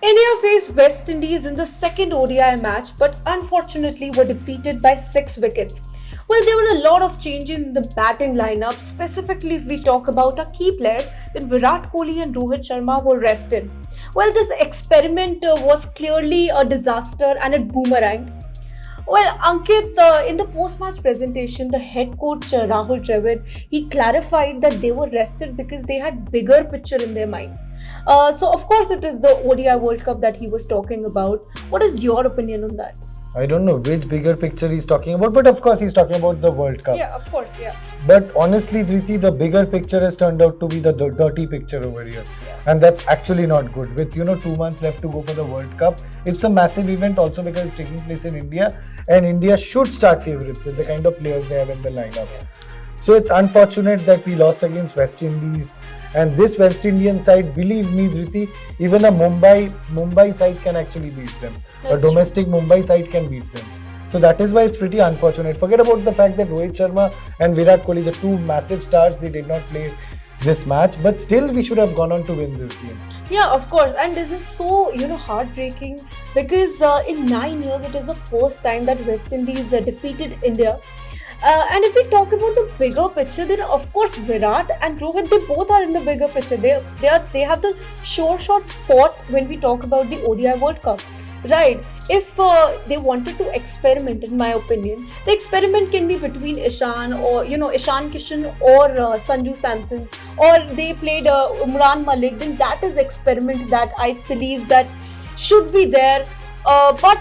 India faced West Indies in the second ODI match, but unfortunately were defeated by 6 wickets. Well, there were a lot of changes in the batting lineup. Specifically, if we talk about our key players, then Virat Kohli and Rohit Sharma were rested. Well, this experiment was clearly a disaster and it boomeranged. Well, Ankit, in the post-match presentation, the head coach Rahul Dravid, he clarified that they were rested because they had bigger picture in their mind. So, of course, it is the ODI World Cup that he was talking about. What is your opinion on that? I don't know which bigger picture he's talking about, but of course he's talking about the World Cup. Yeah, of course, yeah. But honestly, Dhriti, the bigger picture has turned out to be the dirty picture over here. Yeah. And that's actually not good. With 2 months left to go for the World Cup, it's a massive event also because it's taking place in India, and India should start favourites with the kind of players they have in the lineup. Yeah. So it's unfortunate that we lost against West Indies, and this West Indian side, believe me, Dhriti, even a Mumbai side can actually beat them. That's A domestic Mumbai side can beat them. So that is why it's pretty unfortunate. Forget about the fact that Rohit Sharma and Virat Kohli, the two massive stars, they did not play this match, but still we should have gone on to win this game. Yeah, of course, and this is so heartbreaking because in 9 years it is the first time that West Indies defeated India. And if we talk about the bigger picture, then of course Virat and Rohit, they both are in the bigger picture. They have the sure shot spot when we talk about the ODI World Cup, right? If they wanted to experiment, in my opinion, the experiment can be between Ishan or Ishan Kishan or Sanju Samson, or they played Umran Malik. Then that is experiment that I believe that should be there. But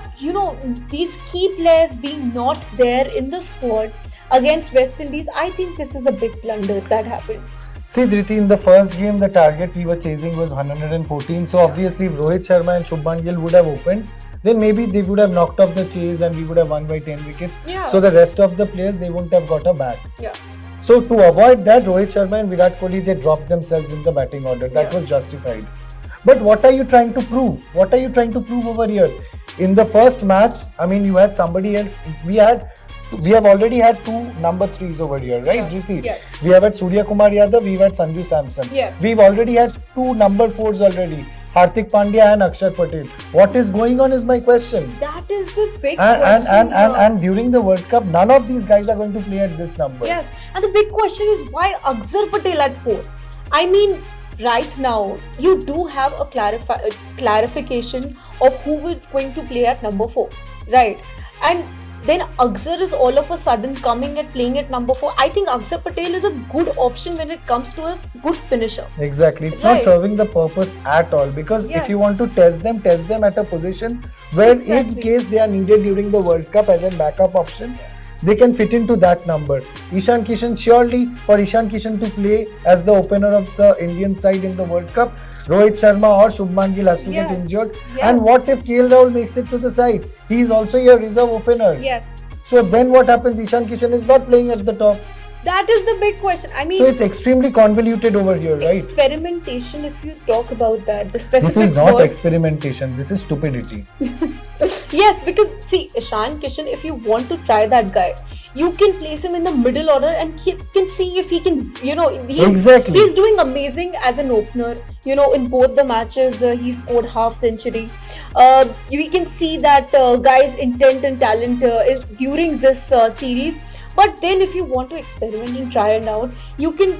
these key players being not there in the squad against West Indies, I think this is a big blunder that happened. See, Dhriti, in the first game, the target we were chasing was 114. So obviously, if Rohit Sharma and Shubman Gill would have opened, then maybe they would have knocked off the chase and we would have won by 10 wickets. Yeah. So the rest of the players, they wouldn't have got a bat. Yeah. So to avoid that, Rohit Sharma and Virat Kohli, they dropped themselves in the batting order. That was justified. But what are you trying to prove? What are you trying to prove over here? In the first match, I mean, you had somebody else. We have already had two number 3s over here, right, Dhriti? Yes. We have had Surya Kumar Yadav, we've had Sanju Samson. Yes. We've already had two number 4s already, Hardik Pandya and Akshar Patel. What is going on is my question. That is the big question. And during the World Cup, none of these guys are going to play at this number. Yes, and the big question is why Akshar Patel at 4? I mean, right now, you do have a clarification of who is going to play at number 4, right? And then Akshar is all of a sudden coming and playing at number 4. I think Akshar Patel is a good option when it comes to a good finisher. Exactly. It's not serving the purpose at all, because if you want to test them at a position where in case they are needed during the World Cup as a backup option, they can fit into that number. Ishan Kishan, surely for Ishan Kishan to play as the opener of the Indian side in the World Cup, Rohit Sharma or Shubman Gill has to get injured. And what if KL Rahul makes it to the side? He is also your reserve opener. Yes. So then what happens? Ishan Kishan is not playing at the top. That is the big question. I mean, so it's extremely convoluted over here, right? Experimentation, if you talk about that, the specific This is not experimentation. This is stupidity. Yes, because see, Ishan Kishan, if you want to try that guy, you can place him in the middle order and he can see if he can, he's doing amazing as an opener. In both the matches, he scored half century. We can see that guy's intent and talent is during this series. But then if you want to experiment and try it out, you can,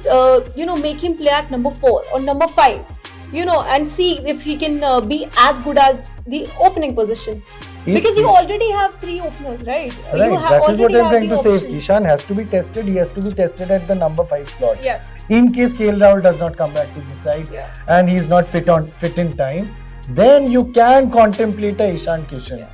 make him play at number 4 or number 5, and see if he can be as good as the opening position. Because you already have 3 openers, right? Right, that is what I'm trying to say. If Ishan has to be tested, he has to be tested at the number 5 slot. Yes. In case KL Rahul does not come back to the side and he is not fit in time, then you can contemplate a Ishan Kishan. Yeah.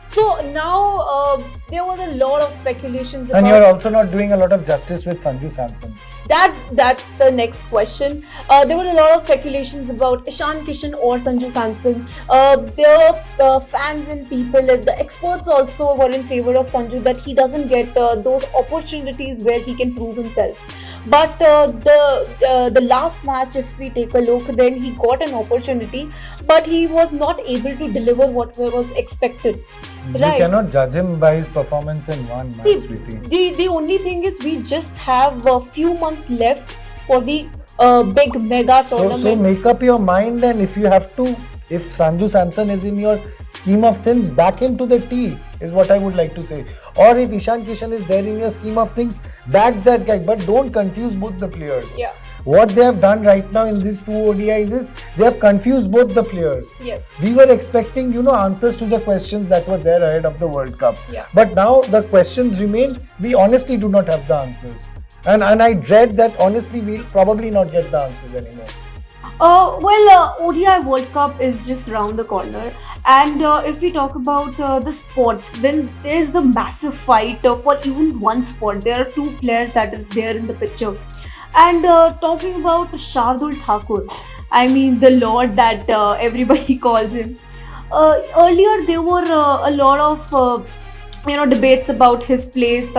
So now there was a lot of speculations about... And you're also not doing a lot of justice with Sanju Samson. That's the next question. There were a lot of speculations about Ishan Kishan or Sanju Samson. There were fans and people, the experts also were in favor of Sanju, that he doesn't get those opportunities where he can prove himself. But the last match, if we take a look, then he got an opportunity, but he was not able to deliver what was expected. You cannot judge him by his performance in one match. See, the only thing is we just have a few months left for the big mega tournament. So make up your mind, and if you have to If Sanju Samson is in your scheme of things, back him to the tee is what I would like to say. Or if Ishan Kishan is there in your scheme of things, back that guy. But don't confuse both the players. Yeah. What they have done right now in these two ODIs is they have confused both the players. Yes. We were expecting, answers to the questions that were there ahead of the World Cup. Yeah. But now the questions remain. We honestly do not have the answers. And I dread that honestly we'll probably not get the answers anymore. ODI World Cup is just around the corner, and if we talk about the sports, then there's the massive fight for even one spot. There are two players that are there in the picture, and talking about Shardul Thakur, I mean the Lord that everybody calls him. Earlier there were a lot of debates about his place.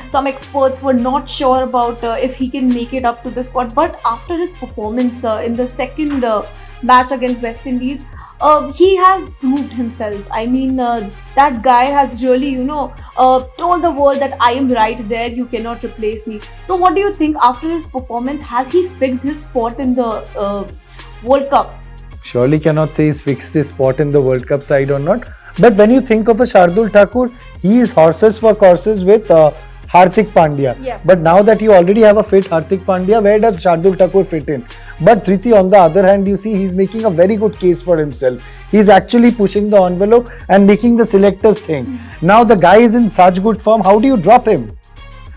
Some experts were not sure about if he can make it up to the squad, but after his performance in the second match against West Indies, he has proved himself. I mean, that guy has really told the world that I am right there, you cannot replace me. So what do you think after his performance? Has he fixed his spot in the World Cup? Surely cannot say he's fixed his spot in the World Cup side or not. But when you think of a Shardul Thakur, he is horses for courses with Hardik Pandya. Yes. But now that you already have a fit Hardik Pandya, where does Shardul Thakur fit in? But Dhriti, on the other hand, you see he's making a very good case for himself. He's actually pushing the envelope and making the selectors think. Now the guy is in such good form, how do you drop him?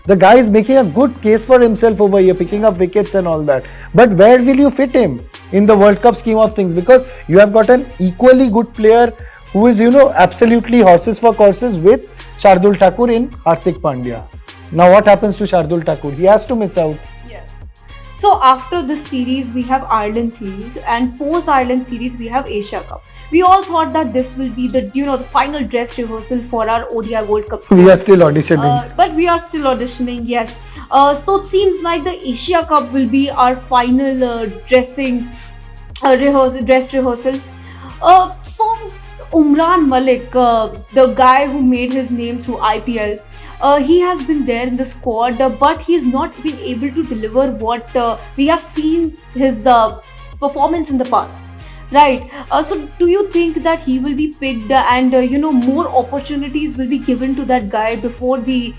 The guy is making a good case for himself over here, picking up wickets and all that. But where will you fit him in the World Cup scheme of things? Because you have got an equally good player who is, absolutely horses for courses with Shardul Thakur in Hardik Pandya. Now what happens to Shardul Thakur? He has to miss out. Yes. So after this series, we have Ireland series, and post Ireland series, we have Asia Cup. We all thought that this will be the the final dress rehearsal for our ODI World Cup. We are still auditioning. But we are still auditioning, yes. So it seems like the Asia Cup will be our final dress rehearsal. So Umran Malik, the guy who made his name through IPL, he has been there in the squad, but he's not been able to deliver what we have seen his performance in the past. Right. So do you think that he will be picked and more opportunities will be given to that guy before the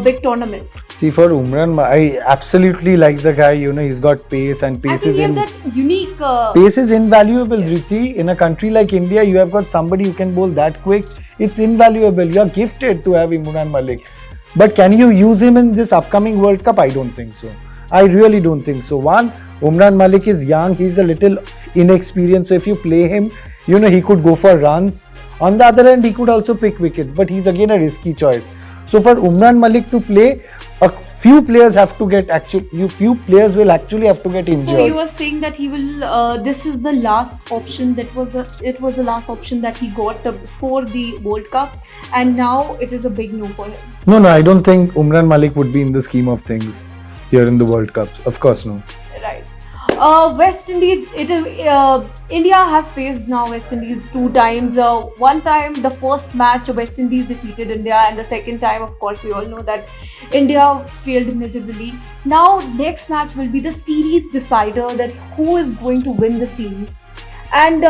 big tournament? See, for Umran, I absolutely like the guy. He's got pace, and pace is that unique. Pace is invaluable, Dhriti. In a country like India, you have got somebody who can bowl that quick. It's invaluable. You're gifted to have Umran Malik. But can you use him in this upcoming World Cup? I don't think so. I really don't think so. One, Umran Malik is young. He's a little inexperienced. So if you play him, he could go for runs. On the other hand, he could also pick wickets. But he's again a risky choice. So for Umran Malik to play, a few players will actually have to get injured. So you were saying that he will. This is the last option. It was the last option that he got before the World Cup, and now it is a big no for him. No, I don't think Umran Malik would be in the scheme of things here in the World Cup. Of course, no. Right. West Indies. India has faced now West Indies two times. One time, the first match, West Indies defeated India, and the second time, of course, we all know that India failed miserably. Now, next match will be the series decider, that who is going to win the series. And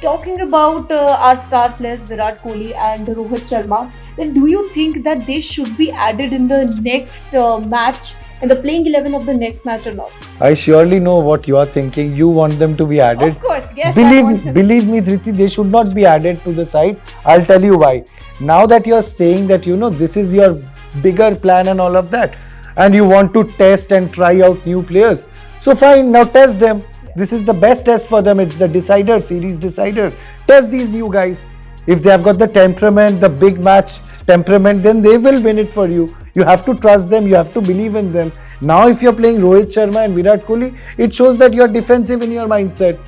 talking about our star players Virat Kohli and Rohit Sharma, then do you think that they should be added in the next match, in the playing 11 of the next match or not? I surely know what you are thinking. You want them to be added. Of course, yes. Believe me, Dhriti, they should not be added to the side. I'll tell you why. Now that you are saying that this is your bigger plan and all of that, and you want to test and try out new players, so fine, now test them. Yeah. This is the best test for them. It's the series decider. Test these new guys. If they have got the temperament, the big match temperament, then they will win it for you. You have to trust them. You have to believe in them. Now, if you're playing Rohit Sharma and Virat Kohli, it shows that you're defensive in your mindset.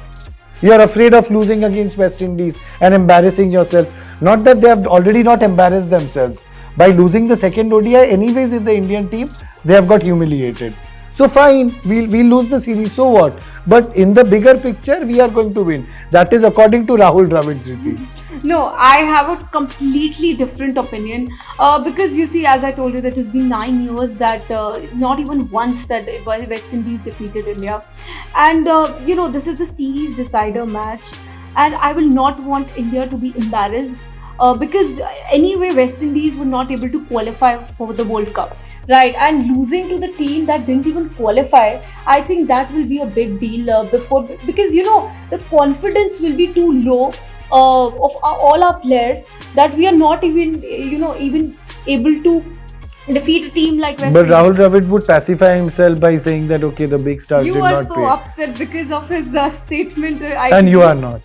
You're afraid of losing against West Indies and embarrassing yourself. Not that they have already not embarrassed themselves. By losing the second ODI, anyways, in the Indian team, they have got humiliated. So fine, we'll lose the series, so what? But in the bigger picture, we are going to win. That is according to Rahul Dravid, Dhriti. No, I have a completely different opinion. Because you see, as I told you, that it's been 9 years that not even once that West Indies defeated India. And this is the series decider match. and I will not want India to be embarrassed. Because anyway, West Indies were not able to qualify for the World Cup, right? And losing to the team that didn't even qualify, I think that will be a big deal before, because the confidence will be too low of all our players, that we are not even even able to defeat a team like West But Indies. Rahul Dravid would pacify himself by saying that okay, the big stars You did are not so play. upset because of his statement. And you are not.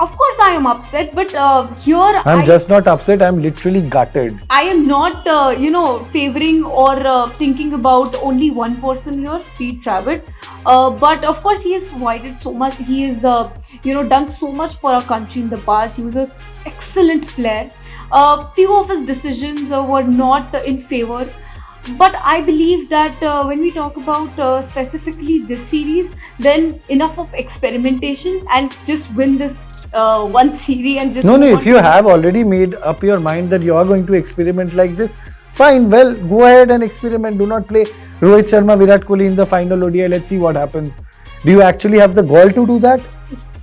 Of course, I am upset, but here I'm just not upset. I'm literally gutted. I am not, favoring or thinking about only one person here, Pete Travis. But of course, he has provided so much. He has, done so much for our country in the past. He was an excellent player. Few of his decisions were not in favor. But I believe that when we talk about specifically this series, then enough of experimentation and just win this one series and just No, move on if you to have already made up your mind that you are going to experiment like this, fine, well, go ahead and experiment. Do not play Rohit Sharma, Virat Kohli in the final ODI. Let's see what happens. Do you actually have the gall to do that?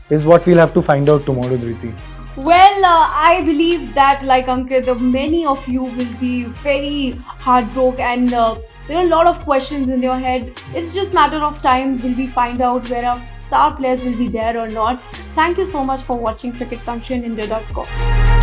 Is what we'll have to find out tomorrow, Dhriti. Well, I believe that, like Ankit, many of you will be very heartbroken, and there are a lot of questions in your head. It's just matter of time will we find out where our star players will be there or not. Thank you so much for watching cricketfunctionindia.com.